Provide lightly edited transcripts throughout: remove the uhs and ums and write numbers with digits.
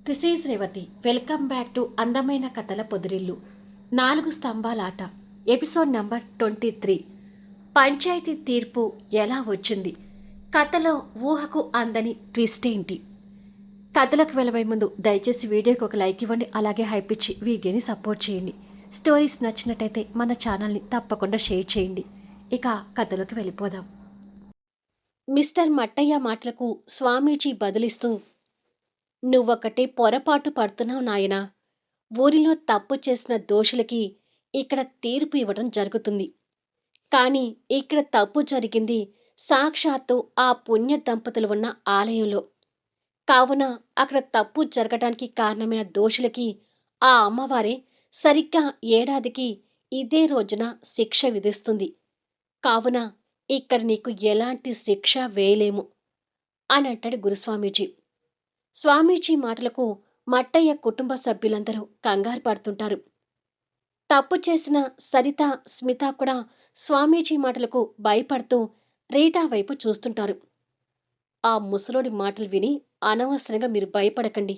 This is Revathi. Welcome back to అందమైన కథల పొదిరిల్లు. 4 స్తంభాల ఆట. Episode number 23. పంచాయతీ తీర్పు ఎలా వచ్చింది? కథలో ఊహకు అందని ట్విస్ట్ ఏంటి? కథలకు వెళ్ళబోయే ముందు దయచేసి వీడియోకి ఒక లైక్ ఇవ్వండి. అలాగే హైప్ ఇచ్చి వీడియోని సపోర్ట్ చేయండి. స్టోరీస్ నచ్చినట్టయితే మన ఛానల్ని తప్పకుండా షేర్ చేయండి. ఇక కథలోకి వెళ్ళిపోదాం. మిస్టర్ మట్టయ్య మాటలకు స్వామీజీ బదులిస్తూ, నువ్వొకటే పొరపాటు పడుతున్నావు నాయనా. ఊరిలో తప్పు చేసిన దోషులకి ఇక్కడ తీర్పు ఇవ్వడం జరుగుతుంది. కానీ ఇక్కడ తప్పు జరిగింది సాక్షాత్తు ఆ పుణ్య దంపతులు ఉన్న ఆలయంలో. కావున అక్కడ తప్పు జరగడానికి కారణమైన దోషులకి ఆ అమ్మవారే సరిగ్గా ఏడాదికి ఇదే రోజున శిక్ష విధిస్తుంది. కావున ఇక్కడ నీకు ఎలాంటి శిక్ష వేయలేము అని అంటాడు గురుస్వామీజీ. స్వామీజీ మాటలకు మట్టయ్య కుటుంబ సభ్యులందరూ కంగారు పడుతుంటారు. తప్పు చేసిన సరిత, స్మిత కూడా స్వామీజీ మాటలకు భయపడుతూ రీటా వైపు చూస్తుంటారు. ఆ ముసలోడి మాటలు విని అనవసరంగా మీరు భయపడకండి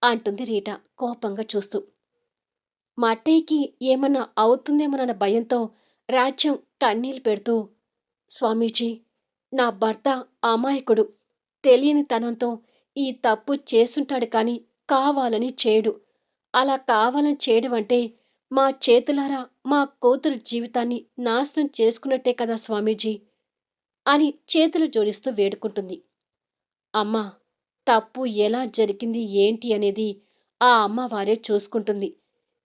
అంటుంది రీటా కోపంగా చూస్తూ. మట్టయ్యకి ఏమన్నా అవుతుందేమోనన్న భయంతో రాజ్యం కన్నీళ్లు పెడుతూ, స్వామీజీ, నా భర్త అమాయకుడు, తెలియని తనంతో ఈ తప్పు చేసుంటాడు కాని కావాలని చేయడు. అలా కావాలని చేయడం అంటే మా చేతులారా మా కూతురు జీవితాన్ని నాశనం చేసుకున్నట్టే కదా స్వామీజీ అని చేతులు జోడిస్తూ వేడుకుంటుంది. అమ్మా, తప్పు ఎలా జరిగింది ఏంటి అనేది ఆ అమ్మవారే చూసుకుంటుంది.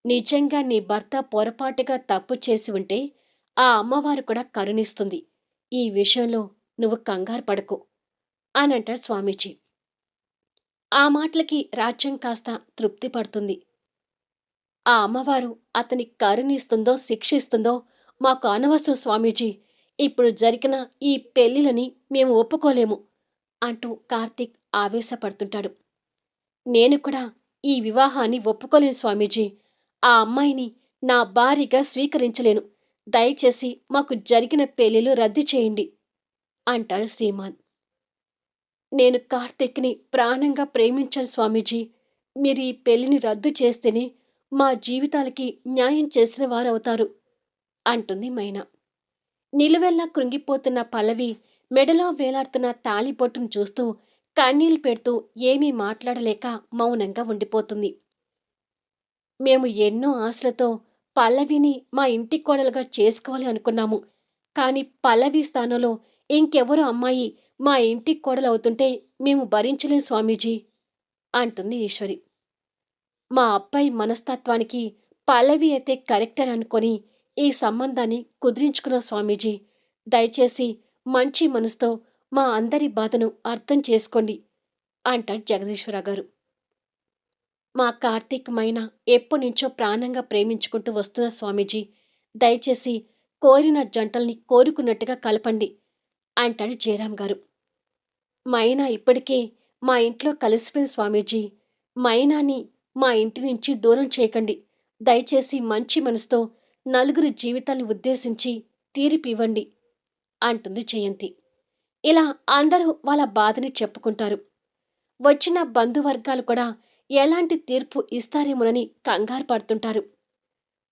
నిజంగా నీ భర్త పొరపాటుగా తప్పు చేసి ఉంటే ఆ అమ్మవారు కూడా కరుణిస్తుంది. ఈ విషయంలో నువ్వు కంగారు పడకు అనంటారు స్వామీజీ. ఆ మాటలకి రాజ్యం కాస్త తృప్తి పడుతుంది. ఆ అమ్మవారు అతని కరుణిస్తుందో శిక్షిస్తుందో మాకు అనవసరం స్వామీజీ. ఇప్పుడు జరిగిన ఈ పెళ్లిలని మేము ఒప్పుకోలేము అంటూ కార్తీక్ ఆవేశపడుతుంటాడు. నేను కూడా ఈ వివాహాన్ని ఒప్పుకోలేను స్వామీజీ. ఆ అమ్మాయిని నా భార్యగా స్వీకరించలేను. దయచేసి మాకు జరిగిన పెళ్లిలు రద్దు చేయండి అంటాడు శ్రీమాన్. నేను కార్తీక్ని ప్రాణంగా ప్రేమించాను స్వామీజీ. మీరు ఈ పెళ్లిని రద్దు చేస్తేనే మా జీవితాలకి న్యాయం చేసిన వారవుతారు అంటుంది మైనా. నిలువెల్లా కృంగిపోతున్న పల్లవి మెడలో వేలాడుతున్న తాళిబొట్టును చూస్తూ కన్నీళ్లు పెడుతూ ఏమీ మాట్లాడలేక మౌనంగా ఉండిపోతుంది. మేము ఎన్నో ఆశలతో పల్లవిని మా ఇంటి కోడలుగా చేసుకోవాలి అనుకున్నాము. కాని పల్లవి స్థానంలో ఇంకెవరో అమ్మాయి మా ఇంటి కోడలవుతుంటే మేము భరించలేం స్వామీజీ అంటుంది ఈశ్వరి. మా అబ్బాయి మనస్తత్వానికి పల్లవి అయితే కరెక్ట్ అని అనుకొని ఈ సంబంధాన్ని కుదిరించుకున్న స్వామీజీ. దయచేసి మంచి మనసుతో మా అందరి బాధను అర్థం చేసుకోండి అంటాడు జగదీశ్వర గారు. మా కార్తీక్ మైనా ఎప్పటినుంచో ప్రాణంగా ప్రేమించుకుంటూ వస్తున్న స్వామీజీ. దయచేసి కోరిన జంటల్ని కోరుకున్నట్టుగా కలపండి అంటాడు జయరాం గారు. మైనా ఇప్పటికే మా ఇంట్లో కలిసిపోయిన స్వామీజీ. మైనాని మా ఇంటి నుంచి దూరం చేయకండి. దయచేసి మంచి మనసుతో నలుగురి జీవితాల్ని ఉద్దేశించి తీర్పివ్వండి అంటుంది జయంతి. ఇలా అందరూ వాళ్ళ బాధని చెప్పుకుంటారు. వచ్చిన బంధువర్గాలు కూడా ఎలాంటి తీర్పు ఇస్తారేమోనని కంగారు పడుతుంటారు.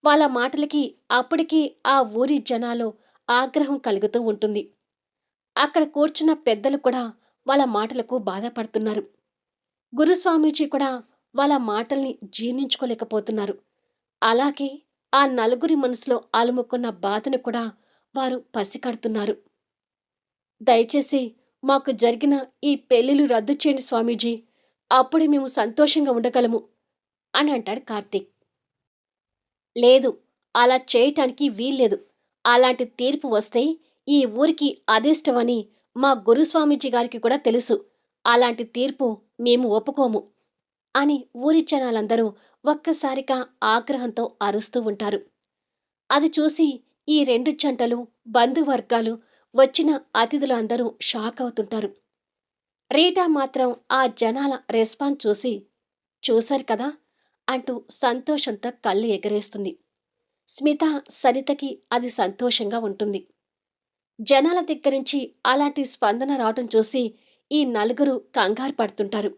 వాళ్ళ మాటలకి అప్పటికీ ఆ ఊరి జనాల్లో ఆగ్రహం కలుగుతూ ఉంటుంది. అక్కడ కూర్చున్న పెద్దలు కూడా వాళ్ళ మాటలకు బాధపడుతున్నారు. గురుస్వామీజీ కూడా వాళ్ళ మాటల్ని జీర్ణించుకోలేకపోతున్నారు. అలాగే ఆ నలుగురి మనసులో అలుముకున్న బాధను కూడా వారు పసికడుతున్నారు. దయచేసి మాకు జరిగిన ఈ పెళ్లిలు రద్దు చేయండి స్వామీజీ. అప్పుడే మేము సంతోషంగా ఉండగలము అని అంటాడు కార్తీక్. లేదు, అలా చేయటానికి వీల్లేదు. అలాంటి తీర్పు వస్తే ఈ ఊరికి అదిష్టమని మా గురుస్వామీజీ గారికి కూడా తెలుసు. అలాంటి తీర్పు మేము ఒప్పుకోము అని ఊరి జనాలందరూ ఒక్కసారిగా ఆగ్రహంతో అరుస్తూ ఉంటారు. అది చూసి ఈ రెండు జంటలు, బంధువర్గాలు, వచ్చిన అతిథులు అందరూ షాక్ అవుతుంటారు. రీటా మాత్రం ఆ జనాల రెస్పాన్స్ చూసి, చూశారు కదా అంటూ సంతోషంతో కళ్ళు ఎగరేస్తుంది. స్మిత, సరితకి అది సంతోషంగా ఉంటుంది. జనాల దగ్గరించి అలాంటి స్పందన రావటం చూసి ఈ నలుగురు కంగారు పడుతుంటారు.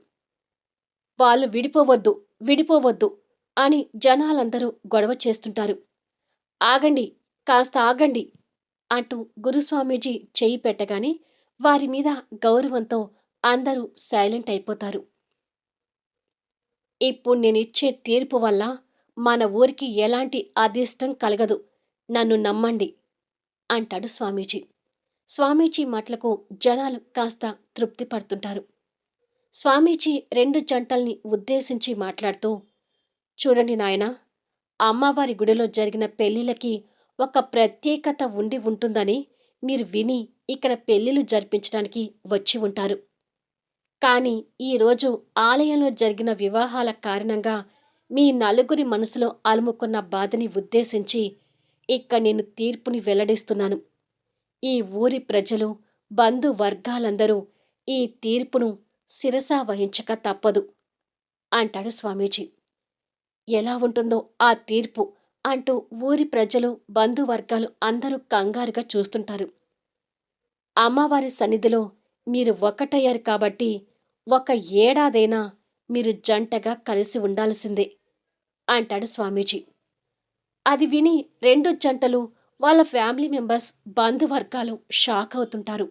వాళ్ళు విడిపోవద్దు, విడిపోవద్దు అని జనాలందరూ గొడవ చేస్తుంటారు. ఆగండి, కాస్త ఆగండి అంటూ గురుస్వామీజీ చెయ్యి పెట్టగానే వారి మీద గౌరవంతో అందరూ సైలెంట్ అయిపోతారు. ఇప్పుడు నేనిచ్చే తీర్పు వల్ల మన ఊరికి ఎలాంటి అదిష్టం కలగదు. నన్ను నమ్మండి అంటాడు స్వామీజీ. స్వామీజీ మాటలకు జనాలు కాస్త తృప్తి పడుతుంటారు. స్వామీజీ రెండు జంటల్ని ఉద్దేశించి మాట్లాడుతూ, చూడండి నాయనా, అమ్మవారి గుడిలో జరిగిన పెళ్లిళ్ళకి ఒక ప్రత్యేకత ఉండి ఉంటుందని మీరు విని ఇక్కడ పెళ్లిళ్ళు జరిపించడానికి వచ్చి ఉంటారు. కానీ ఈరోజు ఆలయంలో జరిగిన వివాహాల కారణంగా మీ నలుగురి మనసులో అలుముకున్న బాధని ఉద్దేశించి ఇక్కడ నేను తీర్పుని వెల్లడిస్తున్నాను. ఈ ఊరి ప్రజలు, బంధువర్గాలందరూ ఈ తీర్పును శిరసా వహించక తప్పదు అంటాడు స్వామీజీ. ఎలా ఉంటుందో ఆ తీర్పు అంటూ ఊరి ప్రజలు, బంధువర్గాలు అందరూ కంగారుగా చూస్తుంటారు. అమ్మవారి సన్నిధిలో మీరు ఒక్కటయ్యారు కాబట్టి ఒక ఏడాదైనా మీరు జంటగా కలిసి ఉండాల్సిందే అంటాడు స్వామీజీ. అది విని రెండు జంటలు, వాళ్ళ ఫ్యామిలీ మెంబర్స్, బంధువర్గాలు షాక్ అవుతుంటారు.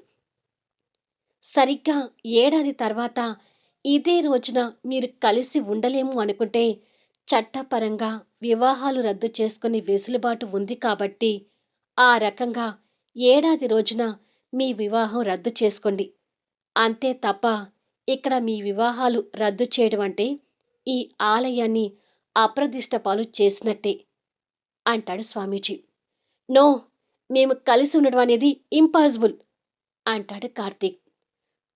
సరిగ్గా ఏడాది తర్వాత ఇదే రోజున మీరు కలిసి ఉండలేము అనుకుంటే చట్టపరంగా వివాహాలు రద్దు చేసుకునే వెసులుబాటు ఉంది కాబట్టి ఆ రకంగా ఏడాది రోజున మీ వివాహం రద్దు చేసుకోండి. అంతే తప్ప ఇక్కడ మీ వివాహాలు రద్దు చేయడం అంటే ఈ ఆలయాన్ని అప్రదిష్ట పాలు చేసినట్టే అంటాడు స్వామీజీ. నో, మేము కలిసి ఉండడం అనేది ఇంపాసిబుల్ అంటాడు కార్తీక్.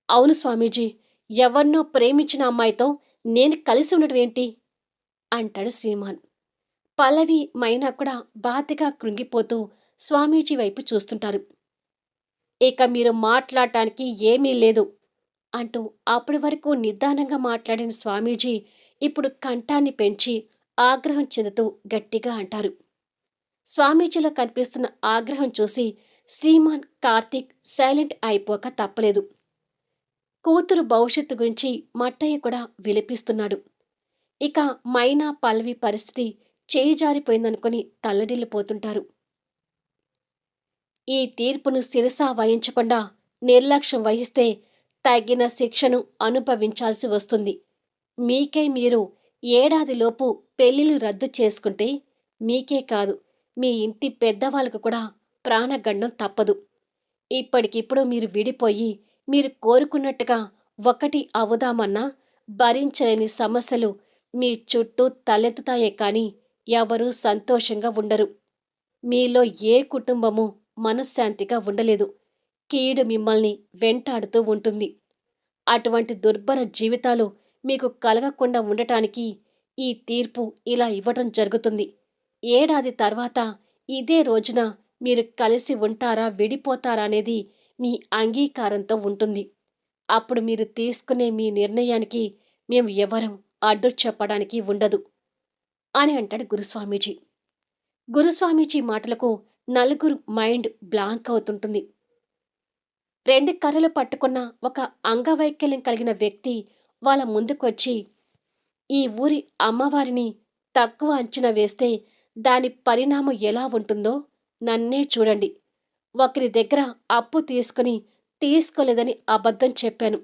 అవును స్వామీజీ, ఎవరినో ప్రేమించిన అమ్మాయితో నేను కలిసి ఉండడం ఏంటి అంటాడు శ్రీమాన్. పల్లవి, మైనా కూడా బాధగా కృంగిపోతూ స్వామీజీ వైపు చూస్తుంటారు. ఇక మీరు మాట్లాడటానికి ఏమీ లేదు అంటూ అప్పటి వరకు నిదానంగా మాట్లాడిన స్వామీజీ ఇప్పుడు కంఠాన్ని పెంచి ఆగ్రహం చెందుతూ గట్టిగా అంటారు. స్వామీజీలో కనిపిస్తున్న ఆగ్రహం చూసి శ్రీమాన్ కార్తీక్ సైలెంట్ అయిపోక తప్పలేదు. కూతురు భవిష్యత్తు గురించి మట్టయ్య కూడా విలపిస్తున్నాడు. ఇక మైనా, పల్లవి పరిస్థితి చేయి జారిపోయిందనుకుని తల్లడిల్లిపోతుంటారు. ఈ తీర్పును శిరసా వహించకుండా నిర్లక్ష్యం వహిస్తే తగిన శిక్షను అనుభవించాల్సి వస్తుంది. మీకై మీరు ఏడాదిలోపు పెళ్లిళ్ళు రద్దు చేసుకుంటే మీకే కాదు, మీ ఇంటి పెద్దవాళ్ళకు కూడా ప్రాణగండం తప్పదు. ఇప్పటికిప్పుడు మీరు విడిపోయి మీరు కోరుకున్నట్టుగా ఒకటి అవుదామన్నా భరించలేని సమస్యలు మీ చుట్టూ తలెత్తుతాయే కానీ ఎవరూ సంతోషంగా ఉండరు. మీలో ఏ కుటుంబము మనశ్శాంతిగా ఉండలేదు. కీడు మిమ్మల్ని వెంటాడుతూ ఉంటుంది. అటువంటి దుర్భర జీవితాలు మీకు కలగకుండా ఉండటానికి ఈ తీర్పు ఇలా ఇవ్వటం జరుగుతుంది. ఏడాది తర్వాత ఇదే రోజున మీరు కలిసి ఉంటారా, విడిపోతారా అనేది మీ అంగీకారంతో ఉంటుంది. అప్పుడు మీరు తీసుకునే మీ నిర్ణయానికి మేము ఎవరం అడ్డు చెప్పడానికి ఉండదు అని అంటాడు గురుస్వామీజీ. గురుస్వామీజీ మాటలకు నలుగురు మైండ్ బ్లాంక్ అవుతుంటుంది. రెండు కర్రలు పట్టుకున్న ఒక అంగవైకల్యం కలిగిన వ్యక్తి వాళ్ళ ముందుకొచ్చి, ఈ ఊరి అమ్మవారిని తక్కువ అంచనా వేస్తే దాని పరిణామం ఎలా ఉంటుందో నన్నే చూడండి. ఒకరి దగ్గర అప్పు తీసుకుని తీసుకోలేదని అబద్ధం చెప్పాను.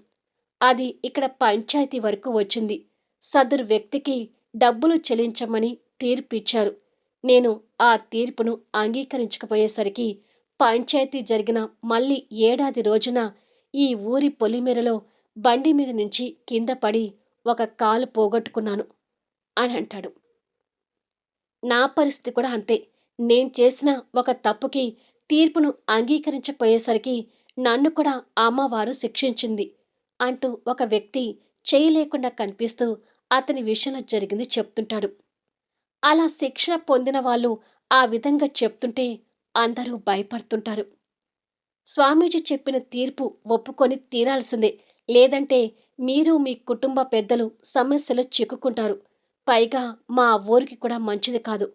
అది ఇక్కడ పంచాయతీ వరకు వచ్చింది. సదరు వ్యక్తికి డబ్బులు చెల్లించమని తీర్పిచ్చారు. నేను ఆ తీర్పును అంగీకరించకపోయేసరికి పంచాయతీ జరిగిన మళ్ళీ ఏడాది రోజున ఈ ఊరి పొలిమేరలో బండి మీద నుంచి కింద పడి ఒక కాలు పోగొట్టుకున్నాను అని అంటాడు. నా పరిస్థితి కూడా అంతే. నేను చేసిన ఒక తప్పుకి తీర్పును అంగీకరించపోయేసరికి నన్ను కూడా అమ్మవారు శిక్షించింది అంటూ ఒక వ్యక్తి చేయి లేకుండా కనిపిస్తూ అతని విషయంలో జరిగింది చెప్తుంటాడు. అలా శిక్షణ పొందిన వాళ్ళు ఆ విధంగా చెప్తుంటే అందరూ భయపడుతుంటారు. స్వామీజీ చెప్పిన తీర్పు ఒప్పుకొని తీరాల్సిందే, లేదంటే మీరు మీ కుటుంబ పెద్దలు సమస్యలో చిక్కుకుంటారు. పైగా మా ఊరికి కూడా మంచిది కాదు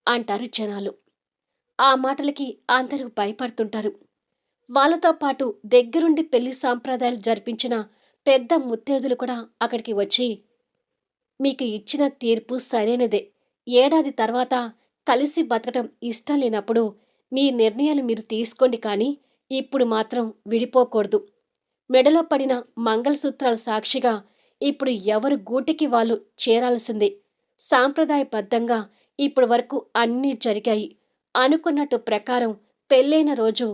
అంటారు జనాలు. ఆ మాటలకి అందరూ భయపడుతుంటారు. వాళ్ళతో పాటు దగ్గరుండి పెళ్లి సాంప్రదాయాలు జరిపించిన పెద్ద ముత్తైదులు కూడా అక్కడికి వచ్చి, మీకు ఇచ్చిన తీర్పు సరైనదే. ఏడాది తర్వాత కలిసి బతకటం ఇష్టం లేనప్పుడు మీ నిర్ణయాలు మీరు తీసుకోండి కానీ, ఇప్పుడు మాత్రం విడిపోకూడదు. మెడలో పడిన మంగళసూత్రాల సాక్షిగా ఇప్పుడు ఎవరు గూటికి వాళ్ళు చేరాల్సిందే. సాంప్రదాయబద్ధంగా ఇప్పటి వరకు అన్నీ జరిగాయి. అనుకున్నట్టు ప్రకారం పెళ్ళైన రోజు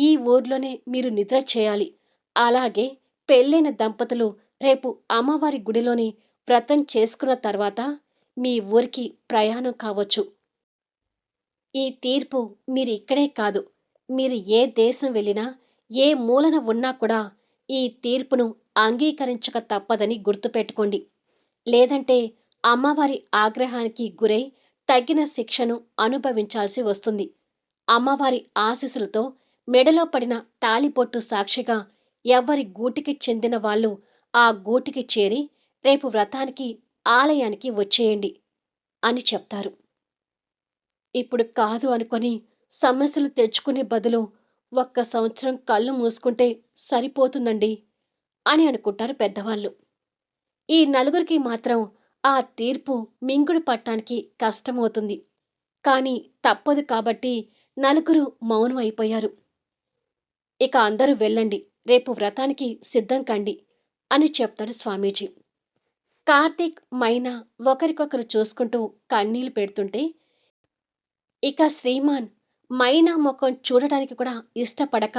ఈ ఊర్లోనే మీరు నిద్ర చేయాలి. అలాగే పెళ్ళైన దంపతులు రేపు అమ్మవారి గుడిలోని వ్రతం చేసుకున్న తర్వాత మీ ఊరికి ప్రయాణం కావచ్చు. ఈ తీర్పు మీరిక్కడే కాదు, మీరు ఏ దేశం వెళ్ళినా, ఏ మూలన ఉన్నా కూడా ఈ తీర్పును అంగీకరించక తప్పదని గుర్తుపెట్టుకోండి. లేదంటే అమ్మవారి ఆగ్రహానికి గురై తగిన శిక్షను అనుభవించాల్సి వస్తుంది. అమ్మవారి ఆశీస్సులతో మెడలో పడిన తాళిబొట్టు సాక్షిగా ఎవ్వరి గూటికి చెందిన వాళ్ళు ఆ గూటికి చేరి రేపు వ్రతానికి ఆలయానికి వచ్చేయండి అని చెప్తారు. ఇప్పుడు కాదు అనుకొని సమస్యలు తెచ్చుకునే బదులు ఒక్క సంవత్సరం కళ్ళు మూసుకుంటే సరిపోతుందండి అని అనుకుంటారు పెద్దవాళ్ళు. ఈ నలుగురికి మాత్రం ఆ తీర్పు మింగుడు పట్టానికి కష్టమవుతుంది. కానీ తప్పదు కాబట్టి నలుగురు మౌనం అయిపోయారు. ఇక అందరూ వెళ్ళండి, రేపు వ్రతానికి సిద్ధం కండి అని చెప్తాడు స్వామీజీ. కార్తీక్, మైనా ఒకరికొకరు చూసుకుంటూ కన్నీళ్లు పెడుతుంటే ఇక శ్రీమాన్ మైనా ముఖం చూడటానికి కూడా ఇష్టపడక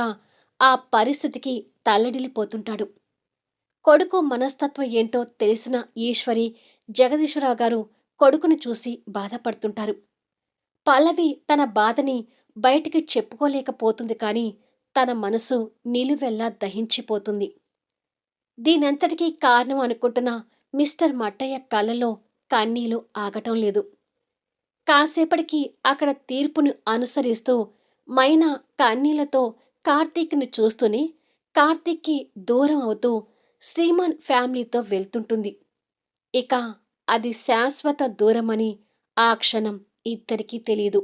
ఆ పరిస్థితికి తల్లడిల్లిపోతుంటాడు. కొడుకు మనస్తత్వం ఏంటో తెలిసిన ఈశ్వరి, జగదీశ్వరరావు గారు కొడుకును చూసి బాధపడుతుంటారు. పల్లవి తన బాధని బయటికి చెప్పుకోలేకపోతుంది కానీ తన మనసు నిలువెల్లా దహించిపోతుంది. దీనంతటికీ కారణం అనుకుంటున్న మిస్టర్ మట్టయ్య కళ్ళలో కన్నీళ్లు ఆగటం లేదు. కాసేపటికి అక్కడ తీర్పును అనుసరిస్తూ మైనా కన్నీళ్లతో కార్తీక్ని చూస్తూనే కార్తీక్కి దూరం అవుతూ శ్రీమాన్ ఫ్యామిలీతో వెళ్తుంటుంది. ఇక అది శాశ్వత దూరమని ఆ క్షణం ఇద్దరికీ తెలియదు.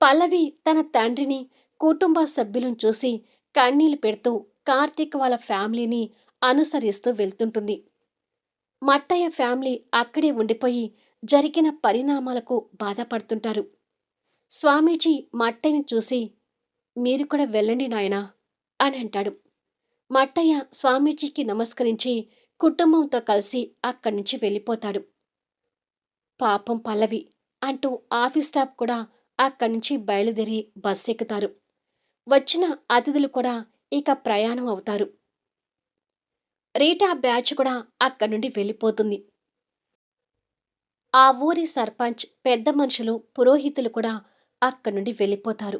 పల్లవి తన తండ్రిని, కుటుంబ సభ్యులను చూసి కన్నీళ్లు పెడుతూ కార్తీక్ వాళ్ళ ఫ్యామిలీని అనుసరిస్తూ వెళ్తుంటుంది. మట్టయ్య ఫ్యామిలీ అక్కడే ఉండిపోయి జరిగిన పరిణామాలకు బాధపడుతుంటారు. స్వామీజీ మట్టయ్యని చూసి, మీరు కూడా వెళ్ళండి నాయనా అని అంటాడు. మట్టయ్య స్వామీజీకి నమస్కరించి కుటుంబంతో కలిసి అక్కడి నుంచి వెళ్ళిపోతాడు. పాపం పల్లవి అంటూ ఆఫీస్ స్టాఫ్ కూడా అక్కడి నుంచి బయలుదేరి బస్సు ఎక్కుతారు. వచ్చిన అతిథులు కూడా ఇక ప్రయాణం అవుతారు. రీటా బ్యాచ్ కూడా అక్కడి నుండి వెళ్ళిపోతుంది. ఆ ఊరి సర్పంచ్, పెద్ద మనుషులు, పురోహితులు కూడా అక్కడి నుండి వెళ్ళిపోతారు.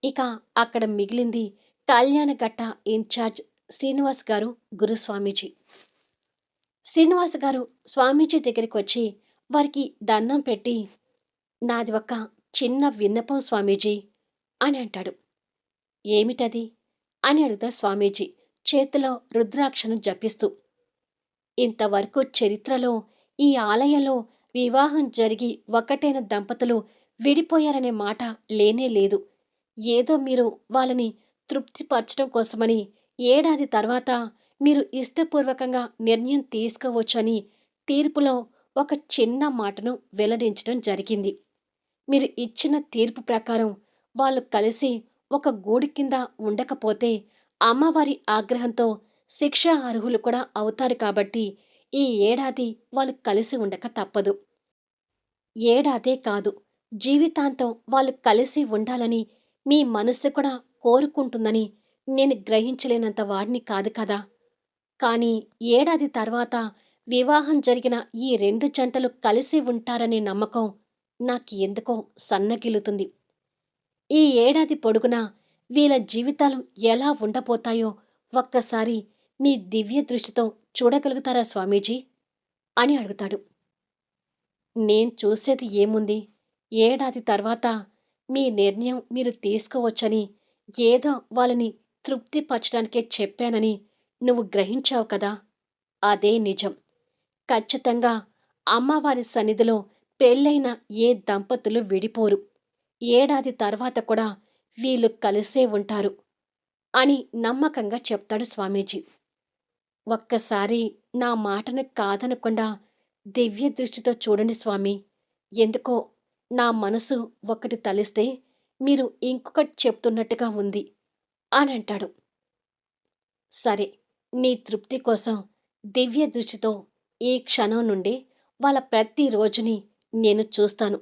ఇక అక్కడ మిగిలింది కళ్యాణఘట్ట ఇన్ఛార్జ్ శ్రీనివాస్ గారు, గురుస్వామీజీ. శ్రీనివాస్ గారు స్వామీజీ దగ్గరికి వచ్చి వారికి దండం పెట్టి, నాది ఒక చిన్న విన్నపం స్వామీజీ అని అంటాడు. ఏమిటది అని అడుగుతారు స్వామీజీ చేతిలో రుద్రాక్షను జపిస్తూ. ఇంతవరకు చరిత్రలో ఈ ఆలయంలో వివాహం జరిగి ఒకటైన దంపతులు విడిపోయారనే మాట లేనే లేదు. ఏదో మీరు వాళ్ళని తృప్తిపరచడం కోసమని ఏడాది తర్వాత మీరు ఇష్టపూర్వకంగా నిర్ణయం తీసుకోవచ్చని తీర్పులో ఒక చిన్న మాటను వెల్లడించడం జరిగింది. మీరు ఇచ్చిన తీర్పు ప్రకారం వాళ్ళు కలిసి ఒక గూడు కింద ఉండకపోతే అమ్మవారి ఆగ్రహంతో శిక్షా అర్హులు కూడా అవుతారు కాబట్టి ఈ ఏడాది వాళ్ళు కలిసి ఉండక తప్పదు. ఏడాదే కాదు, జీవితాంతం వాళ్ళు కలిసి ఉండాలని మీ మనస్సు కూడా కోరుకుంటుందని నేను గ్రహించలేనంత వాడిని కాదు కదా. కానీ ఏడాది తర్వాత వివాహం జరిగిన ఈ రెండు జంటలు కలిసి ఉంటారనే నమ్మకం నాకు ఎందుకో సన్నగిల్లుతుంది. ఈ ఏడాది పొడుగునా వీళ్ళ జీవితాలు ఎలా ఉండబోతాయో ఒక్కసారి మీ దివ్య దృష్టితో చూడగలుగుతారా స్వామీజీ అని అడుగుతాడు. నేను చూసేది ఏముంది, ఏడాది తర్వాత మీ నిర్ణయం మీరు తీసుకోవచ్చని ఏదో వాళ్ళని తృప్తిపరచడానికే చెప్పానని నువ్వు గ్రహించావు కదా, అదే నిజం. ఖచ్చితంగా అమ్మవారి సన్నిధిలో పెళ్ళైన ఏ దంపతులు విడిపోరు. ఏడాది తర్వాత కూడా వీళ్ళు కలిసే ఉంటారు అని నమ్మకంగా చెప్తాడు స్వామీజీ. ఒక్కసారి నా మాటను కాదనకుండా దివ్య దృష్టితో చూడండి స్వామి. ఎందుకో నా మనసు ఒకటి తలిస్తే మీరు ఇంకొకటి చెప్తున్నట్టుగా ఉంది అనంటాడు. సరే, నీ తృప్తి కోసం దివ్య దృష్టితో ఈ క్షణం నుండి వాళ్ళ ప్రతి రోజుని నేను చూస్తాను.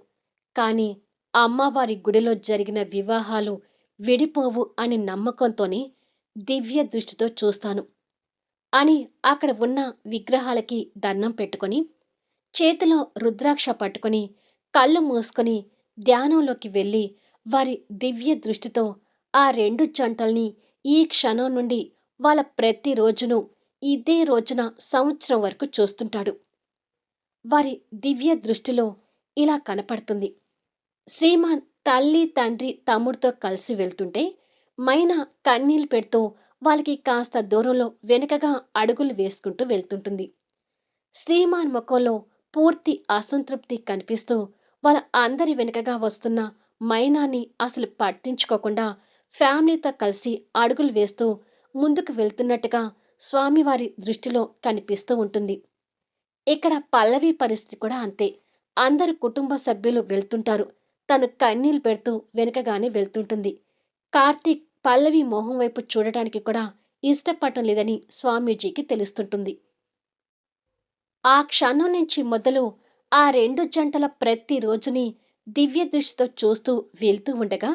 కానీ అమ్మవారి గుడిలో జరిగిన వివాహాలు విడిపోవు అని నమ్మకంతోనే దివ్య దృష్టితో చూస్తాను అని అక్కడ ఉన్న విగ్రహాలకి దండం పెట్టుకొని, చేతిలో రుద్రాక్ష పట్టుకొని, కళ్ళు మూసుకొని ధ్యానంలోకి వెళ్ళి వారి దివ్య దృష్టితో ఆ రెండు జంటల్ని ఈ క్షణం నుండి వాళ్ళ ప్రతి రోజును ఇదే రోజున సంవత్సరం వరకు చూస్తుంటాడు. వారి దివ్య దృష్టిలో ఇలా కనపడుతుంది. శ్రీమాన్ తల్లి, తండ్రి, తమ్ముడితో కలిసి వెళ్తుంటే మైనా కన్నీళ్లు పెడుతూ వాళ్ళకి కాస్త దూరంలో వెనుకగా అడుగులు వేసుకుంటూ వెళ్తుంటుంది. శ్రీమాన్ ముఖంలో పూర్తి అసంతృప్తి కనిపిస్తూ వాళ్ళ అందరి వెనుకగా వస్తున్న మైనాని అసలు పట్టించుకోకుండా ఫ్యామిలీతో కలిసి అడుగులు వేస్తూ ముందుకు వెళ్తున్నట్టుగా స్వామివారి దృష్టిలో కనిపిస్తూ ఉంటుంది. ఇక్కడ పల్లవి పరిస్థితి కూడా అంతే. అందరు కుటుంబ సభ్యులు వెళ్తుంటారు. తను కన్నీళ్లు పెడుతూ వెనుకగానే వెళ్తుంటుంది. కార్తీక్ పల్లవి మొహం వైపు చూడటానికి కూడా ఇష్టపడటం లేదని స్వామీజీకి తెలుస్తుంటుంది. ఆ క్షణం నుంచి మొదలు ఆ రెండు జంటల ప్రతి రోజుని దివ్య దృష్టితో చూస్తూ వెళ్తూ ఉండగా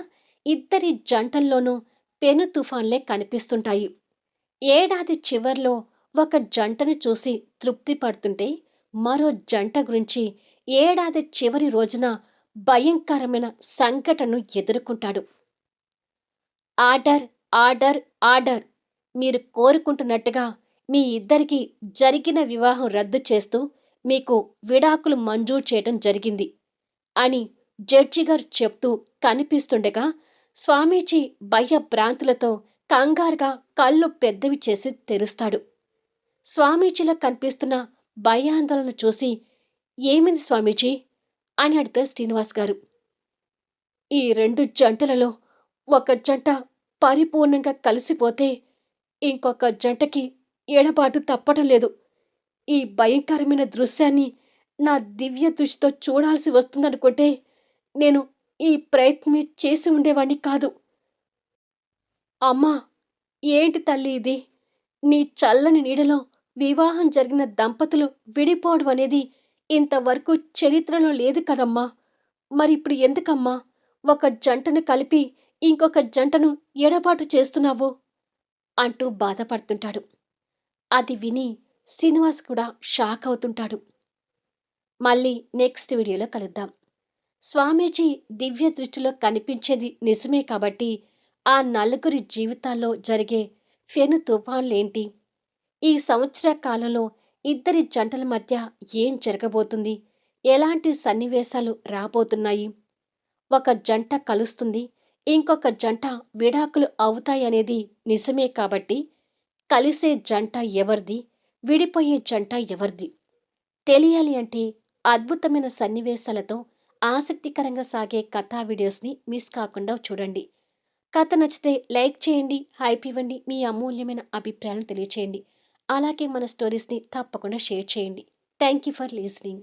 ఇద్దరి జంటల్లోనూ పెను తుఫాన్లే కనిపిస్తుంటాయి. ఏడాది చివర్లో ఒక జంటను చూసి తృప్తి పడుతుంటే మరో జంట గురించి ఏడాది చివరి రోజున భయంకరమైన సంఘటనను ఎదుర్కొంటాడు. Order, order, order! మీరు కోరుకుంటున్నట్టుగా మీ ఇద్దరికీ జరిగిన వివాహం రద్దు చేస్తూ మీకు విడాకులు మంజూరు చేయటం జరిగింది అని జడ్జి గారు చెప్తూ కనిపిస్తుండగా స్వామీజీ భయభ్రాంతులతో కంగారుగా కళ్ళు పెద్దవి చేసి తెరుస్తాడు. స్వామీజీలో కనిపిస్తున్న భయాందోళన చూసి ఏమింది స్వామీజీ అని అడిగితే శ్రీనివాస్ గారు, ఈ రెండు జంటలలో ఒక జంట పరిపూర్ణంగా కలిసిపోతే ఇంకొక జంటకి ఎడబాటు తప్పటం లేదు. ఈ భయంకరమైన దృశ్యాన్ని నా దివ్య దృష్టితో చూడాల్సి వస్తుందనుకుంటే నేను ఈ ప్రయత్నమే చేసి ఉండేవాణ్ణి కాదు. అమ్మా, ఏంటి తల్లి ఇది? నీ చల్లని నీడలో వివాహం జరిగిన దంపతులు విడిపోవడం అనేది ఇంతవరకు చరిత్రలో లేదు కదమ్మా. మరిప్పుడు ఎందుకమ్మా ఒక జంటను కలిపి ఇంకొక జంటను ఎడబాటు చేస్తున్నావు అంటూ బాధపడుతుంటాడు. అది విని శ్రీనివాస్ కూడా షాక్ అవుతుంటాడు. మళ్ళీ నెక్స్ట్ వీడియోలో కలుద్దాం. స్వామీజీ దివ్య దృష్టిలో కనిపించేది నిజమే కాబట్టి ఆ నలుగురి జీవితాల్లో జరిగే ఫెను తుఫాన్లేంటి, ఈ సంవత్సర కాలంలో ఇద్దరి జంటల మధ్య ఏం జరగబోతుంది, ఎలాంటి సన్నివేశాలు రాబోతున్నాయి, ఒక జంట కలుస్తుంది, ఇంకొక జంట విడాకులు అవుతాయనేది నిజమే కాబట్టి కలిసే జంట ఎవరిది, విడిపోయే జంట ఎవరిది తెలియాలి అంటే అద్భుతమైన సన్నివేశాలతో ఆసక్తికరంగా సాగే కథా వీడియోస్ని మిస్ కాకుండా చూడండి. కథ నచ్చితే లైక్ చేయండి, హైప్ ఇవ్వండి, మీ అమూల్యమైన అభిప్రాయాలను తెలియచేయండి. అలాగే మన స్టోరీస్ని తప్పకుండా షేర్ చేయండి. Thank you for listening.